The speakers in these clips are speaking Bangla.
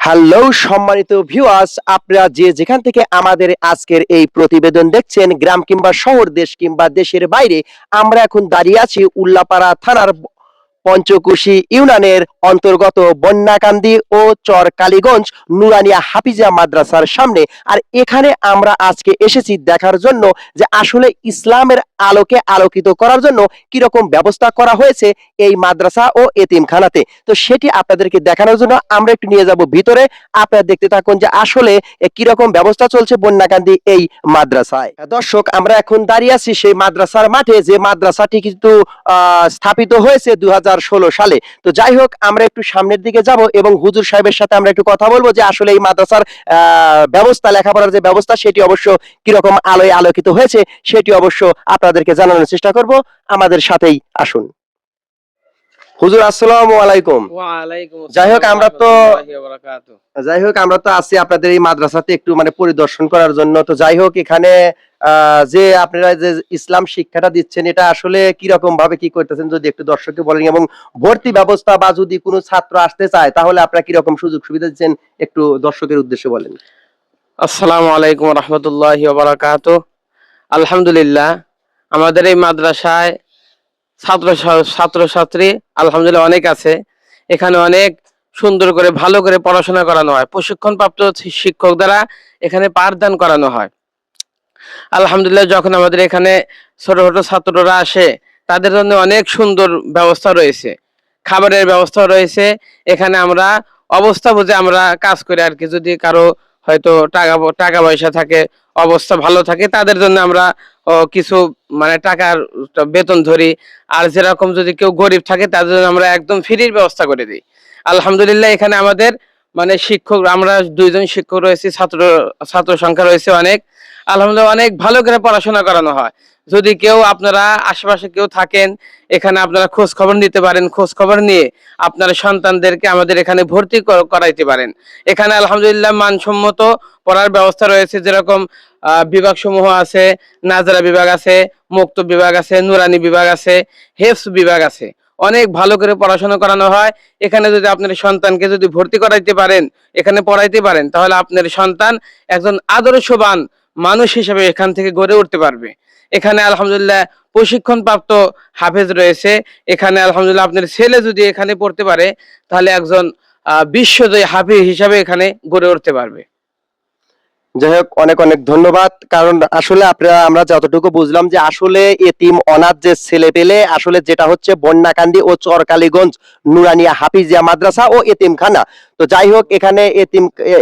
হ্যালো সম্মানিত ভিউয়ার্স, আপনারা যে যেখান থেকে আমাদের আজকের এই প্রতিবেদন দেখছেন, গ্রাম কিংবা শহর, দেশ কিংবা দেশের বাইরে, আমরা এখন দাঁড়িয়ে আছি উল্লাপাড়া থানার পঞ্চকুশি ইউনিয়নের অন্তর্গত বন্যাকান্দি ও চর কালীগঞ্জ নুরানিয়া হাফিজিয়া মাদ্রাসার সামনে। আর এখানে আমরা আজকে এসেছি দেখার জন্য যে আসলে ইসলামের আলোকে আলোকিত করার জন্য কিরকম ব্যবস্থা করা হয়েছে এই মাদ্রাসা ও এতিমখানাতে। তো সেটি আপনাদেরকে দেখানোর জন্য আমরা একটু নিয়ে যাব ভিতরে। আপনারা দেখতে থাকুন যে আসলে কিরকম ব্যবস্থা চলছে বন্যাকান্দি এই মাদ্রাসায়। দর্শক, আমরা এখন দাঁড়িয়ে আছি সেই মাদ্রাসার মাঠে, যে মাদ্রাসাটি কিন্তু স্থাপিত হয়েছে 2016 সালে। তো যাই হোক, আমরা একটু সামনের দিকে যাব এবং হুজুর সাহেবের সাথে আমরা একটু কথা বলবো যে আসলে এই মাদ্রাসার ব্যবস্থা, লেখাপড়ার যে ব্যবস্থা, সেটি অবশ্য কিরকম আলোয় আলোকিত হয়েছে সেটি অবশ্য আপনাদেরকে জানানোর চেষ্টা করব। আমাদের সাথেই আসুন। হুজুর আসসালামু আলাইকুম। ওয়ালাইকুম আসসালাম। যাই হোক আমরা তো আছি আপনাদের এই মাদ্রাসাতে একটু পরিদর্শন করার জন্য। তো যাই হোক, এখানে যে আপনারা যে ইসলাম শিক্ষাটা দিচ্ছেন, এটা আসলে কি রকম ভাবে কি করতেছেন যদি একটু দর্শককে বলেন, এবং ভর্তি ব্যবস্থা বা যদি কোনো ছাত্র আসতে চায় তাহলে আপনারা কি রকম সুযোগ সুবিধা দিচ্ছেন একটু দর্শকের উদ্দেশ্যে বলেন। আসসালামু আলাইকুম ওয়া রাহমাতুল্লাহি ওয়া বারাকাতুহু। আলহামদুলিল্লাহ, আমাদের এই মাদ্রাসায় ছাত্রছাত্রী আলহামদুলিল্লাহ অনেক আছে। এখানে অনেক সুন্দর করে ভালো করে পড়াশোনা করানো হয়, প্রশিক্ষণপ্রাপ্ত শিক্ষক দ্বারা এখানে পাঠদান করানো হয়। আলহামদুলিল্লাহ, যখন আমাদের এখানে ছোট ছোট ছাত্ররা আসে তাদের জন্য অনেক সুন্দর ব্যবস্থা রয়েছে, খাবারের ব্যবস্থা রয়েছে। এখানে আমরা অবস্থা বুঝে আমরা কাজ করি আর কি। যদি কারো হয়তো টাকা পয়সা থাকে, অবস্থা ভালো থাকে, তাদের জন্য আমরা কিছু টাকার বেতন ধরি। আর যেরকম যদি কেউ গরিব থাকে তাদের জন্য আমরা একদম ফ্রির ব্যবস্থা করে দিই। আলহামদুলিল্লাহ, এখানে আমাদের শিক্ষক, আমরা 2জন শিক্ষক রয়েছে, ছাত্র সংখ্যা রয়েছে অনেক। আলহামদুলিল্লাহ, অনেক ভালো করে পড়াশোনা করানো হয়। যদি কেউ আপনারা আশেপাশে কেউ থাকেন, এখানে আপনারা খোঁজ খবর নিতে পারেন। খোঁজ খবর নিয়ে আপনার সন্তানদেরকে আমাদের এখানে ভর্তি করাইতে পারেন। এখানে আলহামদুলিল্লাহ মানসম্মত পড়ার ব্যবস্থা রয়েছে। যেরকম বিভাগ সমূহ আছে, নাজরা বিভাগ আছে, মুক্ত বিভাগ আছে, নুরানি বিভাগ আছে, হেফস বিভাগ আছে। অনেক ভালো করে পড়াশোনা করানো হয়। এখানে যদি আপনার সন্তানকে যদি ভর্তি করাইতে পারেন, এখানে পড়াইতে পারেন, তাহলে আপনার সন্তান একজন আদর্শবান মানুষ হিসেবে এখান থেকে গড়ে উঠতে পারবে। এখানে আলহামদুলিল্লাহ প্রশিক্ষণ প্রাপ্ত হাফেজ রয়েছে। এখানে আলহামদুলিল্লাহ আপনার ছেলে যদি এখানে পড়তে পারে তাহলে একজন বিশ্বজয়ী হাফেজ হিসাবে এখানে গড়ে উঠতে পারবে। যাই হোক, অনেক অনেক ধন্যবাদ। কারণ আসলে আমরা যতটুকু বুঝলাম যে আসলে এতিম অনাথ যে ছেলে পেলে, আসলে যেটা হচ্ছে বন্যাকান্দি ও চরকালীগঞ্জ নুরানিয়া হাফিজিয়া মাদ্রাসা ও এতিমখানা। তো যাই হোক, এখানে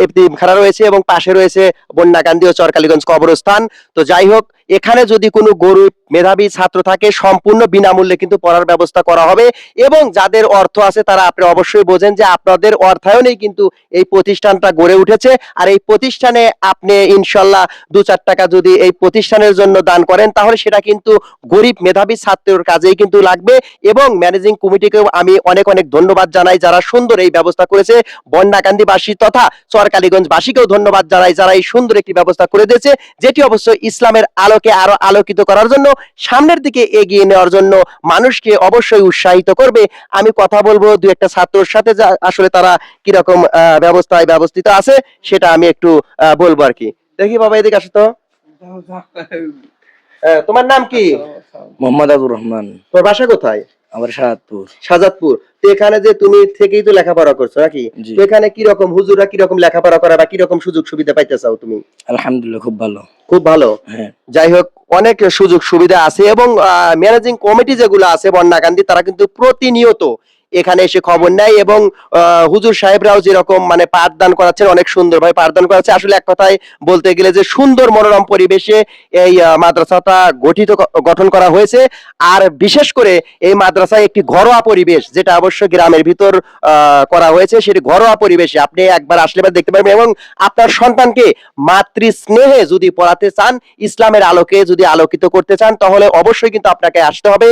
এতিমখানা রয়েছে এবং পাশে রয়েছে বন্যাকান্দি ও চরকালীগঞ্জ কবরস্থান। তো যাই হোক, এখানে যদি কোনো গরিব মেধাবী ছাত্র থাকে, সম্পূর্ণ বিনামূল্যে কিন্তু পড়ার ব্যবস্থা করা হবে। এবং যাদের অর্থ আছে তারা, আপনি অবশ্যই বোঝেন যে আপনাদের অর্থায়নেই কিন্তু এই প্রতিষ্ঠানটা গড়ে উঠেছে। আর এই প্রতিষ্ঠানে আপনি ইনশাল্লাহ 2-4 টাকা যদি এই প্রতিষ্ঠানের জন্য দান করেন তাহলে সেটা কিন্তু গরিব মেধাবী ছাত্রের কাজেই কিন্তু লাগবে। এবং ম্যানেজিং কমিটিকেও আমি অনেক অনেক ধন্যবাদ জানাই যারা সুন্দর এই ব্যবস্থা করেছে। বন্যাকান্দিবাসী তথা চরকালীগঞ্জবাসীকেও ধন্যবাদ জানাই যারা এই সুন্দর একটি ব্যবস্থা করে দিয়েছে, যেটি অবশ্যই ইসলামের আলোকে আরো আলোকিত করার জন্য, সামনের দিকে এগিয়ে নেওয়ার জন্য মানুষকে অবশ্যই উৎসাহিত করবে। আমি কথা বলবো 2-1টা ছাত্রর সাথে, আসলে তারা কিরকম ব্যবস্থায় ব্যবস্থিত আছে সেটা আমি একটু বলবো আর কি। দেখি বাবা, এদিকে আসো তো। তোমার নাম কি? মোহাম্মদ আবুর রহমান। তোর বাসা কোথায়? আমার শাহাদপুর। শাহজাদপুর। তো এখানে যে তুমি থেকেই তো লেখাপড়া করছো নাকি? তো এখানে কি রকম হুজুররা কি রকম লেখাপড়া করে বা কি রকম সুযোগ সুবিধা পাইতে চাও তুমি? আলহামদুলিল্লাহ, খুব ভালো। খুব ভালো। হ্যাঁ। যাই হোক, অনেক সুযোগ সুবিধা আছে এবং ম্যানেজিং কমিটি যেগুলো আছে বন্যাকান্দি, তারা কিন্তু প্রতিনিয়ত এখানে এসে খবর নেয় এবং হুজুর সাহেবরাও যেরকম পাঠদান করাচ্ছেন, অনেক সুন্দর ভাবে পাঠদান করাচ্ছে। আসলে এক কথায় বলতে গেলে যে সুন্দর মনোরম পরিবেশে এই মাদ্রাসাটা গঠন করা হয়েছে। আর বিশেষ করে এই মাদ্রাসায় একটি ঘরোয়া পরিবেশ, যেটা অবশ্য গ্রামের ভিতর করা হয়েছে, সেটি ঘরোয়া পরিবেশে আপনি একবার আসলে দেখতে পারবেন। এবং আপনার সন্তানকে মাতৃ স্নেহে যদি পড়াতে চান, ইসলামের আলোকে যদি আলোকিত করতে চান, তাহলে অবশ্যই কিন্তু আপনাকে আসতে হবে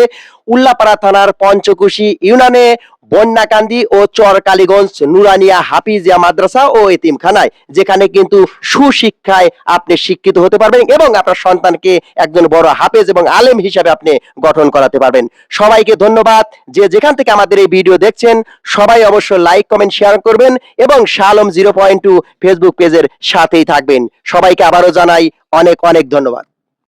উল্লাপাড়া থানার পঞ্চকুশি ইউনিয়নে বন্যাকান্দি ও চরকালীগঞ্জ নুরানিয়া হাফিজিয়া মাদ্রাসা ও এতিমখানায়, যেখানে কিন্তু সুশিক্ষায় আপনি শিক্ষিত হতে পারবেন এবং আপনার সন্তানকে একজন বড় হাফেজ এবং আলেম হিসাবে আপনি গঠন করাতে পারবেন। সবাইকে ধন্যবাদ। যে যেখান থেকে আমাদের এই ভিডিও দেখছেন সবাই অবশ্যই লাইক কমেন্ট শেয়ার করবেন এবং শাহ আলম 0.2 ফেসবুক পেজের সাথেই থাকবেন। সবাইকে আবারও জানাই অনেক অনেক ধন্যবাদ।